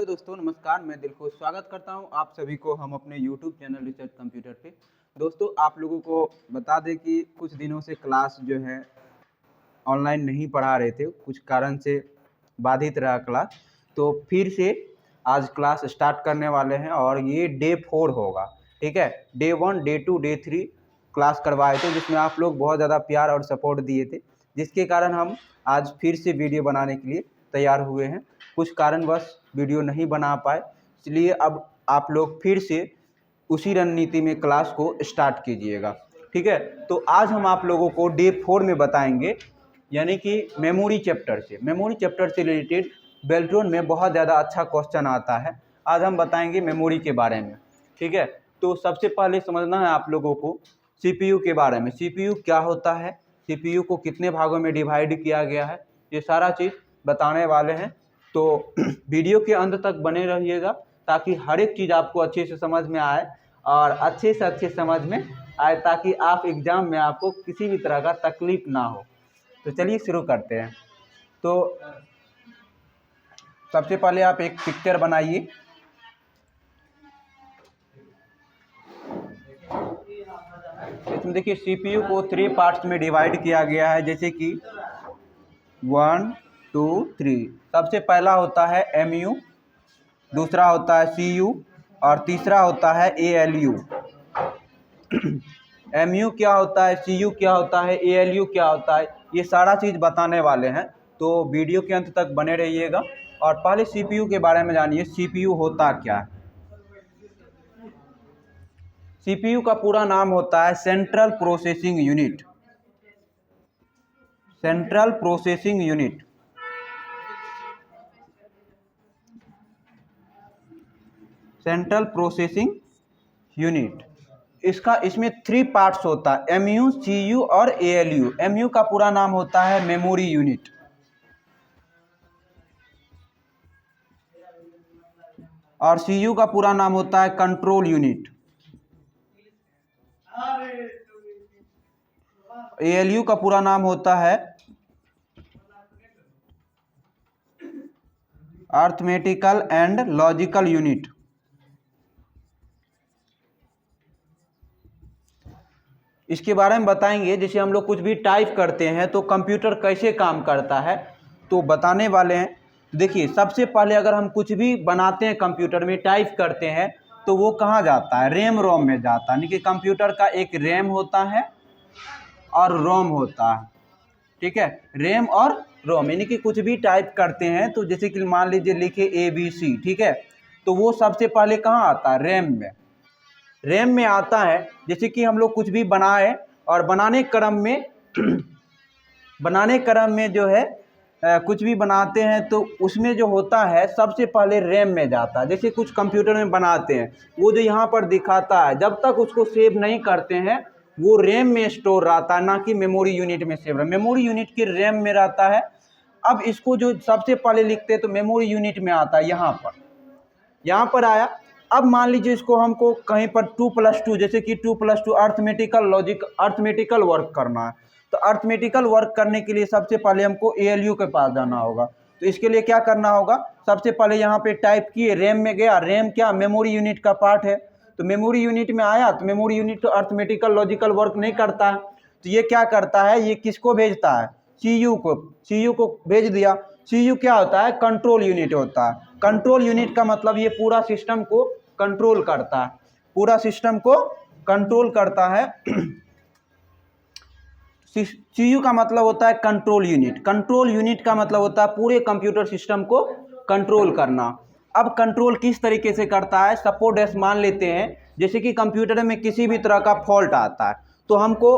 दोस्तों, नमस्कार। मैं दिलखुश स्वागत करता हूं आप सभी को हम अपने YouTube चैनल रिसर्च कंप्यूटर पे। दोस्तों, आप लोगों को बता दें कि कुछ दिनों से क्लास जो है ऑनलाइन नहीं पढ़ा रहे थे, कुछ कारण से बाधित रहा क्लास। तो फिर से आज क्लास स्टार्ट करने वाले हैं और ये डे 4 होगा। ठीक है, डे 1, डे 2, डे 3 क्लास करवाए थे, जिसमें आप लोग बहुत ज़्यादा प्यार और सपोर्ट दिए थे, जिसके कारण हम आज फिर से वीडियो बनाने के लिए तैयार हुए हैं। कुछ कारणवश वीडियो नहीं बना पाए, इसलिए अब आप लोग फिर से उसी रणनीति में क्लास को स्टार्ट कीजिएगा। ठीक है, तो आज हम आप लोगों को डे 4 में बताएंगे, यानी कि मेमोरी चैप्टर से रिलेटेड बेल्ट्रॉन में बहुत ज़्यादा अच्छा क्वेश्चन आता है। आज हम बताएंगे मेमोरी के बारे में। ठीक है, तो सबसे पहले समझना है आप लोगों को CPU के बारे में। CPU क्या होता है, CPU को कितने भागों में डिवाइड किया गया है, ये सारा चीज़ बताने वाले हैं। तो वीडियो के अंत तक बने रहिएगा ताकि हर एक चीज़ आपको अच्छे से समझ में आए और अच्छे से अच्छे समझ में आए, ताकि आप एग्ज़ाम में आपको किसी भी तरह का तकलीफ ना हो। तो चलिए शुरू करते हैं। तो सबसे पहले आप एक पिक्चर बनाइए। इसमें देखिए CPU को 3 पार्ट्स में डिवाइड किया गया है, जैसे कि 1, 2, 3। सबसे पहला होता है MU, दूसरा होता है CU और तीसरा होता है ALU। MU क्या होता है, CU क्या होता है, ALU क्या होता है, ये सारा चीज़ बताने वाले हैं। तो वीडियो के अंत तक बने रहिएगा और पहले CPU के बारे में जानिए। CPU होता क्या है। CPU का पूरा नाम होता है central processing unit. Central processing unit. Central processing unit इसमें 3 पार्ट्स होता है, MU, CU और ALU। MU का पूरा नाम होता है मेमोरी यूनिट और CU का पूरा नाम होता है कंट्रोल यूनिट। ALU का पूरा नाम होता है अर्थमेटिकल एंड लॉजिकल यूनिट। इसके बारे में बताएंगे, जैसे हम लोग कुछ भी टाइप करते हैं तो कंप्यूटर कैसे काम करता है, तो बताने वाले हैं। देखिए, सबसे पहले अगर हम कुछ भी बनाते हैं कंप्यूटर में, टाइप करते हैं, तो वो कहाँ जाता है, रैम रोम में जाता है। यानी कि कंप्यूटर का एक रैम होता है और रोम होता है। ठीक है, रैम और रोम, यानी कि कुछ भी टाइप करते हैं तो जैसे कि मान लीजिए लिखे ABC, ठीक है, तो वो सबसे पहले कहाँ आता है, रैम में आता है। जैसे कि हम लोग कुछ भी बनाए और बनाने क्रम में जो है कुछ भी बनाते हैं तो उसमें जो होता है सबसे पहले रैम में जाता है। जैसे कुछ कंप्यूटर में बनाते हैं, वो जो यहाँ पर दिखाता है, जब तक उसको सेव नहीं करते हैं वो रैम में स्टोर रहता है, ना कि मेमोरी यूनिट में सेव। मेमोरी यूनिट की रैम में रहता है। अब इसको जो सबसे पहले लिखते हैं तो मेमोरी यूनिट में आता है, यहाँ पर आया। अब मान लीजिए इसको हमको कहीं पर 2+2, जैसे कि 2+2 अर्थमेटिकल वर्क करना है, तो अर्थमेटिकल वर्क करने के लिए सबसे पहले हमको ALU के पास जाना होगा। तो इसके लिए क्या करना होगा, सबसे पहले यहाँ पे टाइप किए, रैम में गया। रैम क्या, मेमोरी यूनिट का पार्ट है, तो मेमोरी यूनिट में आया। तो मेमोरी यूनिट तो अर्थमेटिकल लॉजिकल वर्क नहीं करता है, तो ये क्या करता है, ये किसको भेजता है, CU को भेज दिया। CU क्या होता है, कंट्रोल यूनिट होता है। कंट्रोल यूनिट का मतलब ये पूरा सिस्टम को कंट्रोल करता है, पूरा सिस्टम को कंट्रोल करता है। CU का मतलब होता है कंट्रोल यूनिट। कंट्रोल यूनिट का मतलब होता है पूरे कंप्यूटर सिस्टम को कंट्रोल करना। अब कंट्रोल किस तरीके से करता है, सपोज मान लेते हैं जैसे कि कंप्यूटर में किसी भी तरह का फॉल्ट आता है, तो हमको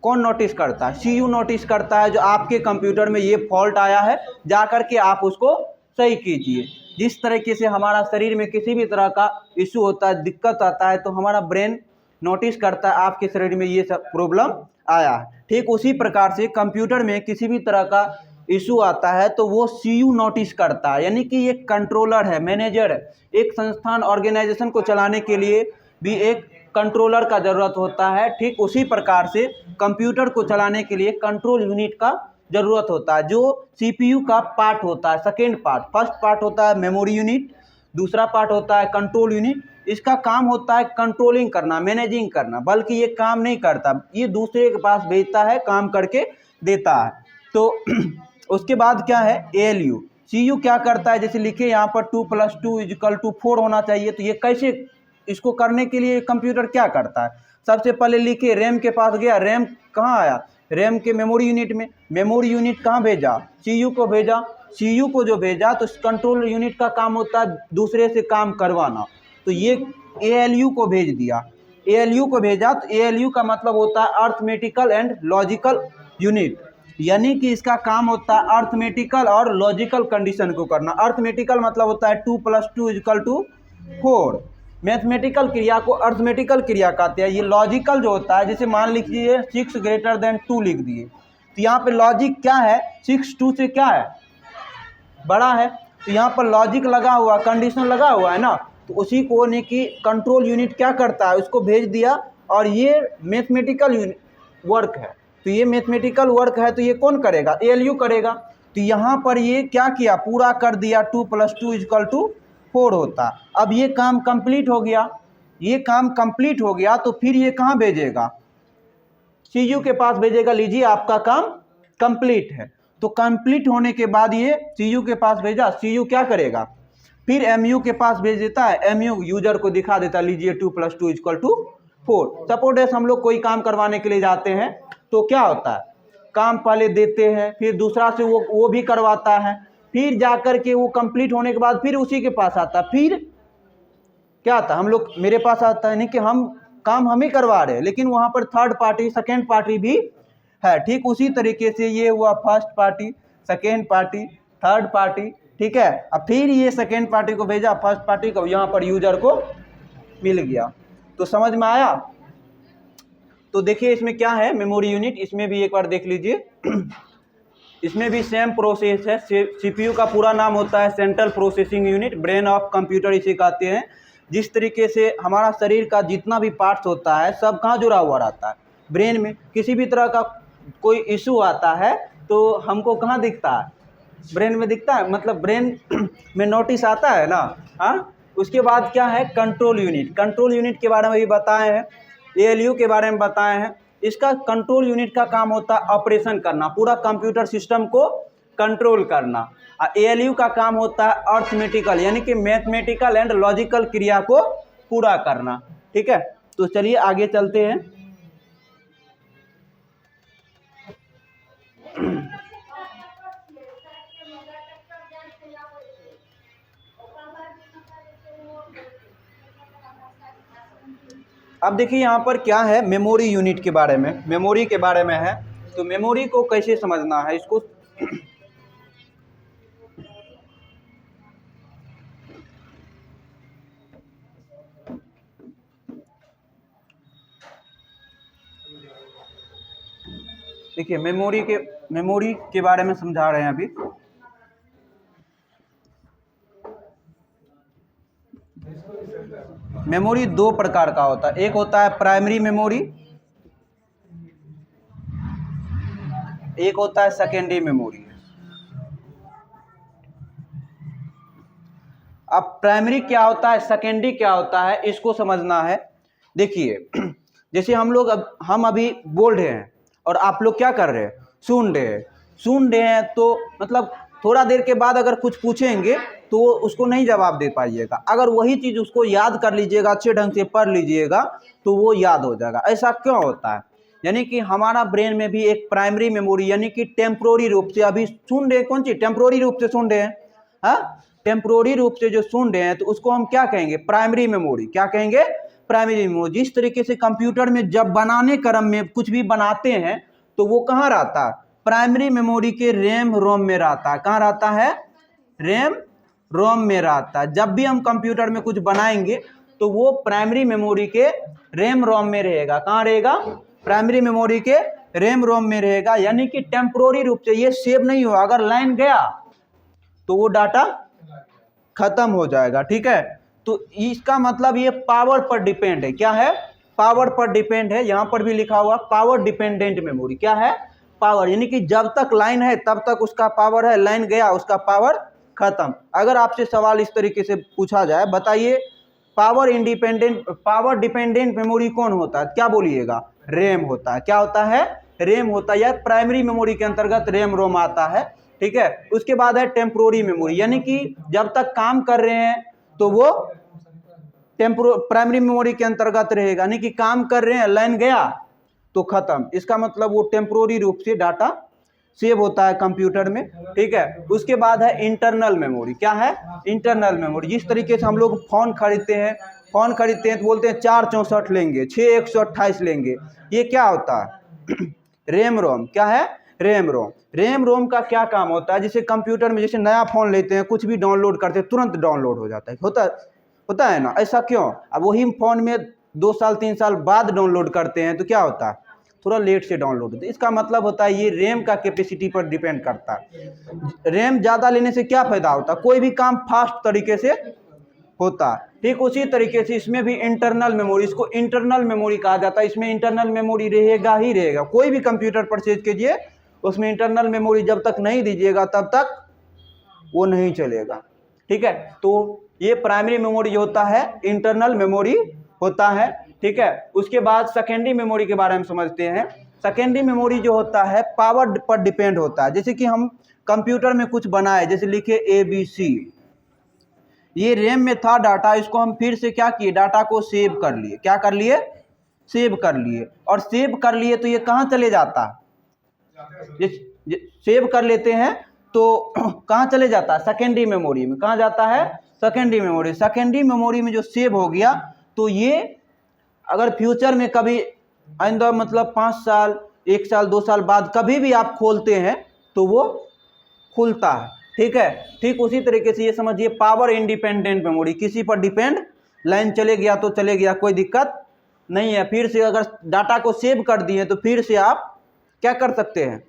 कौन नोटिस करता है, CU नोटिस करता है। जो आपके कंप्यूटर में ये फॉल्ट आया है, जा कर के आप उसको सही कीजिए। जिस तरीके से हमारा शरीर में किसी भी तरह का इशू होता है, दिक्कत आता है, तो हमारा ब्रेन नोटिस करता है आपके शरीर में ये सब प्रॉब्लम आया है। ठीक उसी प्रकार से कंप्यूटर में किसी भी तरह का इशू आता है तो वो CU नोटिस करता है, यानी कि एक कंट्रोलर है, मैनेजर है। एक संस्थान ऑर्गेनाइजेशन को चलाने के लिए भी एक कंट्रोलर का ज़रूरत होता है। ठीक उसी प्रकार से कंप्यूटर को चलाने के लिए कंट्रोल यूनिट का ज़रूरत होता है, जो CPU का पार्ट होता है, सेकेंड पार्ट। फर्स्ट पार्ट होता है मेमोरी यूनिट, दूसरा पार्ट होता है कंट्रोल यूनिट, इसका काम होता है कंट्रोलिंग करना, मैनेजिंग करना, बल्कि ये काम नहीं करता, ये दूसरे के पास भेजता है, काम करके देता है। तो उसके बाद क्या है ALU, CU क्या करता है, जैसे लिखे यहाँ पर 2 + 2 = 4 होना चाहिए। तो ये कैसे, इसको करने के लिए कंप्यूटर क्या करता है, सबसे पहले लिखे रैम के पास गया, रैम कहाँ आया, रैम के मेमोरी यूनिट में, मेमोरी यूनिट कहाँ भेजा, CU को भेजा, CU को जो भेजा तो कंट्रोल यूनिट का काम होता है दूसरे से काम करवाना, तो ये ALU को भेज दिया, ALU को भेजा। तो ALU का मतलब होता है अर्थमेटिकल एंड लॉजिकल यूनिट, यानी कि इसका काम होता है अर्थमेटिकल और लॉजिकल कंडीशन को करना। अर्थमेटिकल मतलब होता है 2 + 2 = 4, मैथमेटिकल क्रिया को अर्थमेटिकल क्रिया कहते हैं। ये लॉजिकल जो होता है, जैसे मान लीजिए 6 > 2 लिख दिए, तो यहाँ पे लॉजिक क्या है, 6 2 से क्या है, बड़ा है, तो यहाँ पर लॉजिक लगा हुआ, कंडीशन लगा हुआ है ना, तो उसी को ने कि कंट्रोल यूनिट क्या करता है, उसको भेज दिया। और ये मैथमेटिकल वर्क है, तो ये मैथमेटिकल वर्क है, तो ये कौन करेगा, ALU करेगा। तो यहाँ पर ये क्या किया, पूरा कर दिया, 2 + 2 = 4 होता। अब ये काम कंप्लीट हो गया, ये काम कंप्लीट हो गया, तो फिर ये कहाँ भेजेगा, CU के पास भेजेगा, लीजिए आपका काम कंप्लीट है। तो कंप्लीट होने के बाद ये CU के पास भेजा, CU क्या करेगा, फिर MU के पास भेज देता है, MU यूजर को दिखा देता है, लीजिए 2 + 2 = 4। सपोज हम लोग कोई काम करवाने के लिए जाते हैं, तो क्या होता है, काम पहले देते हैं, फिर दूसरा से वो भी करवाता है, फिर जाकर के वो कंप्लीट होने के बाद फिर उसी के पास आता है, फिर क्या आता है, हम लोग मेरे पास आता है, नहीं कि हम काम हम ही करवा रहे हैं, लेकिन वहाँ पर थर्ड पार्टी सेकेंड पार्टी भी है। ठीक उसी तरीके से ये हुआ first party, second party, third party, ठीक है। अब फिर ये सेकेंड पार्टी को भेजा, फर्स्ट पार्टी को, यहाँ पर यूजर को मिल गया। तो समझ में आया। तो देखिए इसमें क्या है, मेमोरी यूनिट, इसमें भी एक बार देख लीजिए। इसमें भी सेम प्रोसेस है। CPU का पूरा नाम होता है central processing unit, brain of computer इसे कहते हैं। जिस तरीके से हमारा शरीर का जितना भी पार्ट्स होता है सब कहाँ जुड़ा हुआ रहता है, ब्रेन में। किसी भी तरह का कोई इशू आता है तो हमको कहाँ दिखता है, ब्रेन में दिखता है, मतलब ब्रेन में नोटिस आता है ना। हाँ, उसके बाद क्या है, कंट्रोल यूनिट। कंट्रोल यूनिट के बारे में भी बताए हैं, ALU के बारे में बताए हैं। इसका कंट्रोल यूनिट का काम होता है ऑपरेशन करना, पूरा कंप्यूटर सिस्टम को कंट्रोल करना। और ALU का काम होता है अर्थमेटिकल, यानी कि मैथमेटिकल एंड लॉजिकल क्रिया को पूरा करना। ठीक है, तो चलिए आगे चलते हैं। अब देखिए यहाँ पर क्या है, मेमोरी यूनिट के बारे में, मेमोरी के बारे में है। तो मेमोरी को कैसे समझना है इसको, देखिए मेमोरी के बारे में समझा रहे हैं अभी। मेमोरी दो प्रकार का होता है, एक होता है प्राइमरी मेमोरी, एक होता है सेकेंडरी मेमोरी। अब प्राइमरी क्या होता है, सेकेंडरी क्या होता है, इसको समझना है। देखिए जैसे हम अभी बोल रहे हैं और आप लोग क्या कर रहे हैं, सुन रहे हैं, तो मतलब थोड़ा देर के बाद अगर कुछ पूछेंगे तो उसको नहीं जवाब दे पाइएगा। अगर वही चीज़ उसको याद कर लीजिएगा, अच्छे ढंग से पढ़ लीजिएगा तो वो याद हो जाएगा। ऐसा क्यों होता है, यानी कि हमारा ब्रेन में भी एक प्राइमरी मेमोरी, यानी कि टेम्पोररी रूप से अभी सुन रहे हैं, कौन चीज़ टेम्पोररी रूप से सुन रहे हैं, हाँ, टेम्पोररी रूप से जो सुन रहे हैं तो उसको हम क्या कहेंगे, प्राइमरी मेमोरी। क्या कहेंगे, प्राइमरी मेमोरी। जिस तरीके से कंप्यूटर में जब बनाने क्रम में कुछ भी बनाते हैं तो वो कहाँ रहता है, प्राइमरी मेमोरी के रैम रोम में रहता है। कहाँ रहता है, रैम रोम में रहता है। जब भी हम कंप्यूटर में कुछ बनाएंगे तो वो प्राइमरी मेमोरी के रैम रोम में रहेगा। कहाँ रहेगा, प्राइमरी मेमोरी के रैम रोम में रहेगा। यानी कि टेम्पोररी रूप से ये सेव नहीं हुआ, अगर लाइन गया तो वो डाटा खत्म हो जाएगा। ठीक है, तो इसका मतलब ये पावर पर डिपेंड है। क्या है, पावर पर डिपेंड है। यहाँ पर भी लिखा हुआ पावर डिपेंडेंट मेमोरी। क्या है, पावर, यानी कि जब तक लाइन है तब तक उसका पावर है, लाइन गया उसका पावर खत्म। अगर आपसे सवाल इस तरीके से पूछा जाए, बताइए पावर डिपेंडेंट मेमोरी कौन होता है, क्या बोलिएगा? रैम होता है। क्या होता है? रैम होता है। यह प्राइमरी मेमोरी के अंतर्गत रैम रोम आता है, ठीक है। उसके बाद है टेम्पोररी मेमोरी, यानी कि जब तक काम कर रहे हैं तो वो प्राइमरी मेमोरी के अंतर्गत रहेगा, यानी कि काम कर रहे हैं, लाइन गया तो खत्म। इसका मतलब वो टेम्पोररी रूप से डाटा सेव होता है कंप्यूटर में, ठीक है। उसके बाद है इंटरनल मेमोरी। क्या है? Internal memory. जिस तरीके से हम लोग फोन खरीदते हैं तो बोलते हैं 464 लेंगे, 6 128 लेंगे, ये क्या होता है? RAM ROM. क्या है? RAM ROM. रैम रोम का क्या काम होता है? जैसे कंप्यूटर में जैसे नया फोन लेते हैं, कुछ भी डाउनलोड करते हैं, तुरंत डाउनलोड हो जाता है, होता है ना? ऐसा क्यों? अब वही फोन में 2 साल 3 साल बाद डाउनलोड करते हैं तो क्या होता है? थोड़ा लेट से डाउनलोड होता है। इसका मतलब होता है ये रैम का कैपेसिटी पर डिपेंड करता है। रैम ज़्यादा लेने से क्या फायदा होता है? कोई भी काम फास्ट तरीके से होता है। ठीक उसी तरीके से इसमें भी इंटरनल मेमोरी, इसको इंटरनल मेमोरी कहा जाता है। इसमें इंटरनल मेमोरी रहेगा ही रहेगा। कोई भी कंप्यूटर परचेज कीजिए, उसमें इंटरनल मेमोरी जब तक नहीं दीजिएगा तब तक वो नहीं चलेगा, ठीक है। तो ये प्राइमरी मेमोरी जो होता है इंटरनल मेमोरी होता है, ठीक है। उसके बाद सेकेंडरी मेमोरी के बारे में समझते हैं। सेकेंडरी मेमोरी जो होता है पावर पर डिपेंड होता है। जैसे कि हम कंप्यूटर में कुछ बनाए, जैसे लिखे ABC, ये रैम में था डाटा, इसको हम फिर से क्या किए? डाटा को सेव कर लिए। क्या कर लिए? सेव कर लिए। और सेव कर लिए तो ये कहाँ चले जाता है? सेव कर लेते हैं तो कहाँ चले जाता है? सेकेंडरी मेमोरी में। कहाँ जाता है? Secondary memory. सेकेंडरी मेमोरी में जो सेव हो गया तो ये अगर फ्यूचर में कभी आइंदा मतलब 5 साल 1 साल 2 साल बाद कभी भी आप खोलते हैं तो वो खुलता है, ठीक है। ठीक उसी तरीके से ये समझिए पावर इंडिपेंडेंट मेमोरी, किसी पर डिपेंड, लाइन चले गया तो चले गया, कोई दिक्कत नहीं है। फिर से अगर डाटा को सेव कर दिए तो फिर से आप क्या कर सकते हैं?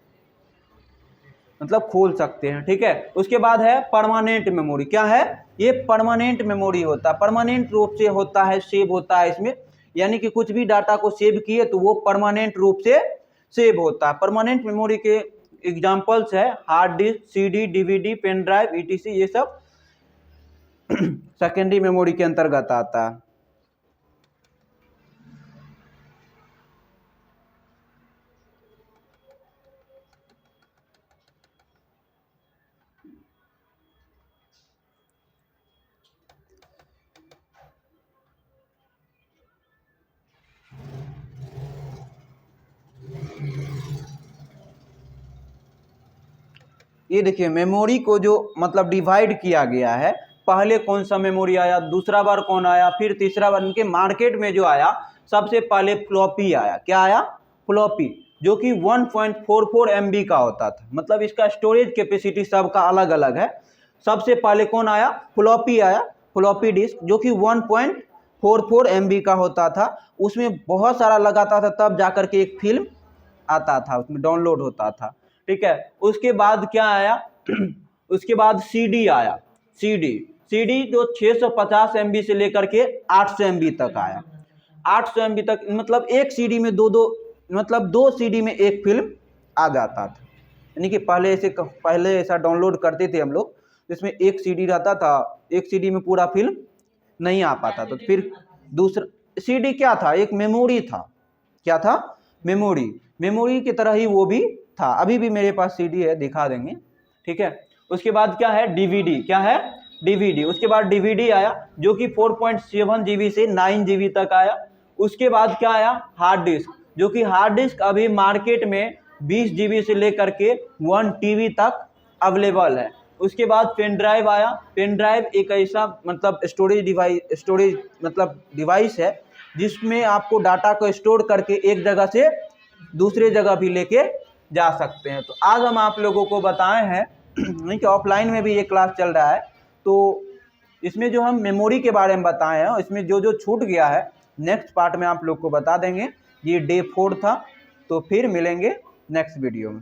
मतलब खोल सकते हैं, ठीक है। उसके बाद है परमानेंट मेमोरी। क्या है? ये परमानेंट मेमोरी होता है, परमानेंट रूप से होता है, सेव होता है इसमें, यानी कि कुछ भी डाटा को सेव किए तो वो परमानेंट रूप से सेव होता है। परमानेंट मेमोरी के एग्जांपल्स है hard disk, CD, DVD, pen drive, etc, ये सब सेकेंडरी मेमोरी के अंतर्गत आता है। ये देखिए मेमोरी को जो मतलब डिवाइड किया गया है, पहले कौन सा मेमोरी आया, दूसरा बार कौन आया, फिर तीसरा बार। इनके मार्केट में जो आया सबसे पहले फ्लॉपी आया। क्या आया? फ्लॉपी, जो कि 1.44 MB का होता था। मतलब इसका स्टोरेज कैपेसिटी सबका अलग अलग है। सबसे पहले कौन आया? फ्लॉपी आया, फ्लॉपी डिस्क, जो कि 1.44 MB का होता था। उसमें बहुत सारा लगाता था, तब जाकर के एक फिल्म आता था, उसमें डाउनलोड होता था, ठीक है। उसके बाद क्या आया? उसके बाद CD आया। CD जो 650 MB से लेकर के 800 MB तक आया। 800 MB तक, मतलब एक CD में मतलब 2 CD में एक फिल्म आ जाता था। यानी कि पहले ऐसा डाउनलोड करते थे हम लोग, जिसमें एक CD रहता था, एक CD में पूरा फिल्म नहीं आ पाता। तो फिर दूसरा CD क्या था? एक मेमोरी था। क्या था? मेमोरी की तरह ही वो भी था। अभी भी मेरे पास CD है, दिखा देंगे, ठीक है। उसके बाद क्या है? DVD। क्या है? DVD। उसके बाद DVD आया, जो कि 4.7 GB से 9 GB तक आया। उसके बाद क्या आया? हार्ड डिस्क, जो कि हार्ड डिस्क अभी मार्केट में 20 GB से लेकर के 1 TB तक अवेलेबल है। उसके बाद पेन ड्राइव आया। पेन ड्राइव एक ऐसा मतलब स्टोरेज मतलब डिवाइस है, जिसमें आपको डाटा को स्टोर करके एक जगह से दूसरे जगह भी लेके जा सकते हैं। तो आज हम आप लोगों को बताए हैं नहीं कि ऑफलाइन में भी ये क्लास चल रहा है, तो इसमें जो हम मेमोरी के बारे में बताए हैं, इसमें जो जो छूट गया है नेक्स्ट पार्ट में आप लोग को बता देंगे। ये डे 4 था, तो फिर मिलेंगे नेक्स्ट वीडियो में।